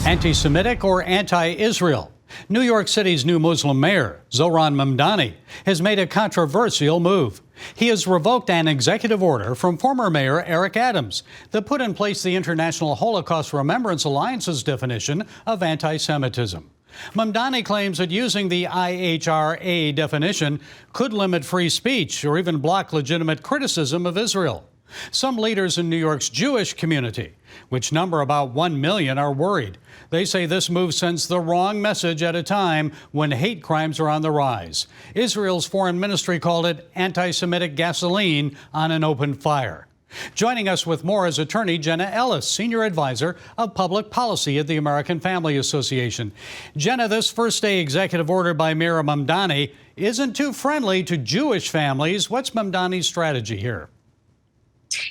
Anti-Semitic or anti-Israel? New York City's new Muslim mayor, Zohran Mamdani, has made a controversial move. He has revoked an executive order from former Mayor Eric Adams that put in place the International Holocaust Remembrance Alliance's definition of anti-Semitism. Mamdani claims that using the IHRA definition could limit free speech or even block legitimate criticism of Israel. Some leaders in New York's Jewish community, which number about 1 million, are worried. They say this move sends the wrong message at a time when hate crimes are on the rise. Israel's foreign ministry called it anti-Semitic gasoline on an open fire. Joining us with more is attorney Jenna Ellis, senior advisor of public policy at the American Family Association. Jenna, this first-day executive order by Mayor Mamdani isn't too friendly to Jewish families. What's Mamdani's strategy here?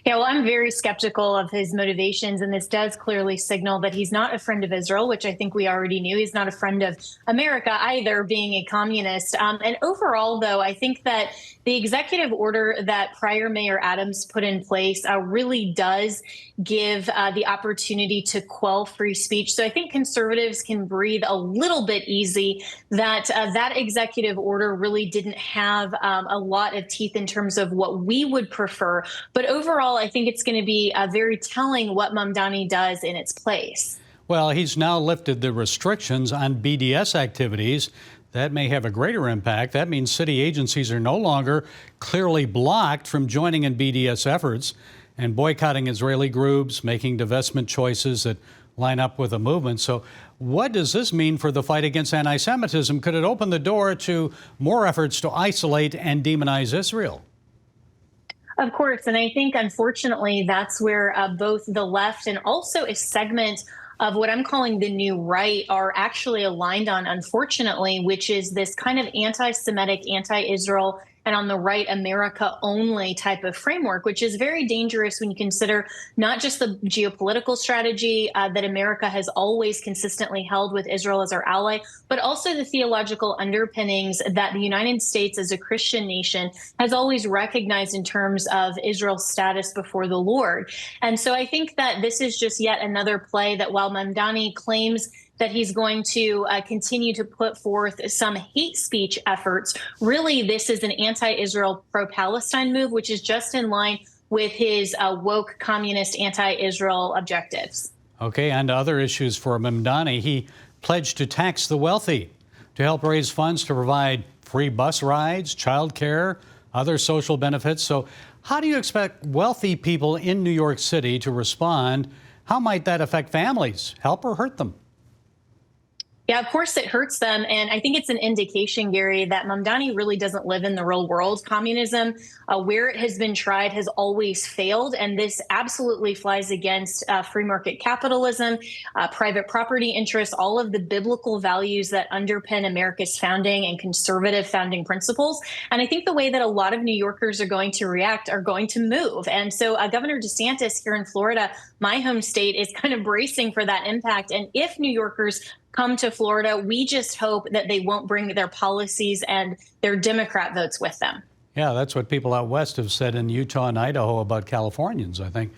Yeah, well, I'm very skeptical of his motivations, and this does clearly signal that he's not a friend of Israel, which I think we already knew. He's not a friend of America either, being a communist. And overall, though, I think that the executive order that prior Mayor Adams put in place really does give the opportunity to quell free speech. So I think conservatives can breathe a little bit easy that that executive order really didn't have a lot of teeth in terms of what we would prefer. But overall, I think it's going to be very telling what Mamdani does in its place. Well, he's now lifted the restrictions on BDS activities. That may have a greater impact. That means city agencies are no longer clearly blocked from joining in BDS efforts and boycotting Israeli groups, making divestment choices that line up with the movement. So what does this mean for the fight against anti-Semitism? Could it open the door to more efforts to isolate and demonize Israel? Of course. And I think, unfortunately, that's where both the left and also a segment of what I'm calling the new right are actually aligned on, unfortunately, which is this kind of anti-Semitic, anti-Israel, and on the right, America only type of framework, which is very dangerous when you consider not just the geopolitical strategy that America has always consistently held with Israel as our ally, but also the theological underpinnings that the United States as a Christian nation has always recognized in terms of Israel's status before the Lord. And so I think that this is just yet another play that while Mamdani claims that he's going to continue to put forth some hate speech efforts, really this is an anti-Israel, pro-Palestine move, which is just in line with his woke communist anti-Israel objectives. Okay, and other issues for Mamdani. He pledged to tax the wealthy to help raise funds to provide free bus rides, child care, other social benefits. So how do you expect wealthy people in New York City to respond? How might that affect families, help or hurt them? Yeah, of course it hurts them. And I think it's an indication, Gary, that Mamdani really doesn't live in the real world. Communism, where it has been tried, has always failed. And this absolutely flies against free market capitalism, private property interests, all of the biblical values that underpin America's founding and conservative founding principles. And I think the way that a lot of New Yorkers are going to react are going to move. And so Governor DeSantis here in Florida, my home state, is kind of bracing for that impact. And if New Yorkers come to Florida, we just hope that they won't bring their policies and their Democrat votes with them. Yeah, that's what people out west have said in Utah and Idaho about Californians, I think.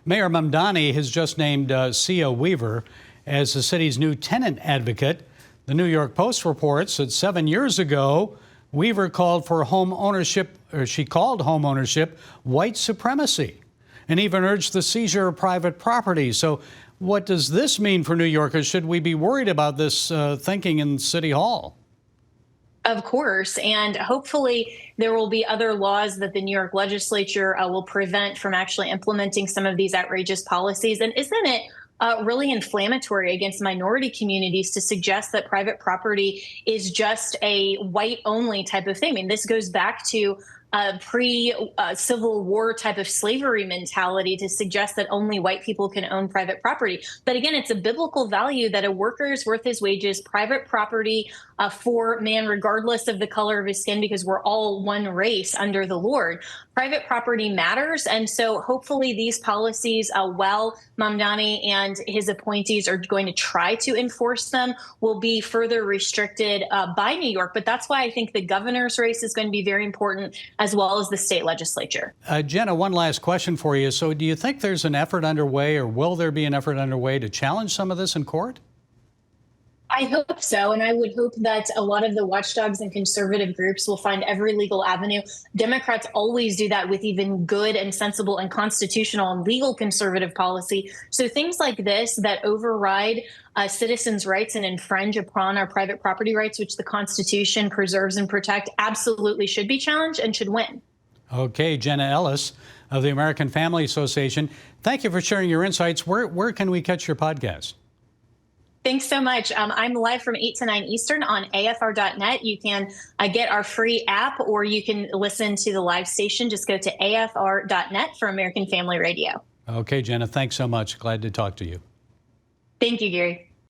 Mayor Mamdani has just named Sia Weaver as the city's new tenant advocate. The New York Post reports that 7 years ago, Weaver called for home ownership, or she called home ownership white supremacy, and even urged the seizure of private property. So what does this mean for New Yorkers? Should we be worried about this thinking in City Hall? Of course. And hopefully there will be other laws that the New York legislature will prevent from actually implementing some of these outrageous policies. And isn't it really inflammatory against minority communities to suggest that private property is just a white-only type of thing? I mean, this goes back to pre-Civil War type of slavery mentality to suggest that only white people can own private property. But again, it's a biblical value that a worker is worth his wages, private property for man, regardless of the color of his skin, because we're all one race under the Lord. Private property matters. And so hopefully these policies, while Mamdani and his appointees are going to try to enforce them, will be further restricted by New York. But that's why I think the governor's race is going to be very important, as well as the state legislature. Jenna, one last question for you. So do you think there's an effort underway, or will there be an effort underway to challenge some of this in court? I hope so. And I would hope that a lot of the watchdogs and conservative groups will find every legal avenue. Democrats always do that with even good and sensible and constitutional and legal conservative policy. So things like this that override citizens' rights and infringe upon our private property rights, which the Constitution preserves and protect, absolutely should be challenged and should win. Okay, Jenna Ellis of the American Family Association, thank you for sharing your insights. Where can we catch your podcast? Thanks so much. I'm live from 8 to 9 Eastern on afr.net. You can get our free app, or you can listen to the live station. Just go to afr.net for American Family Radio. Okay, Jenna, thanks so much. Glad to talk to you. Thank you, Gary.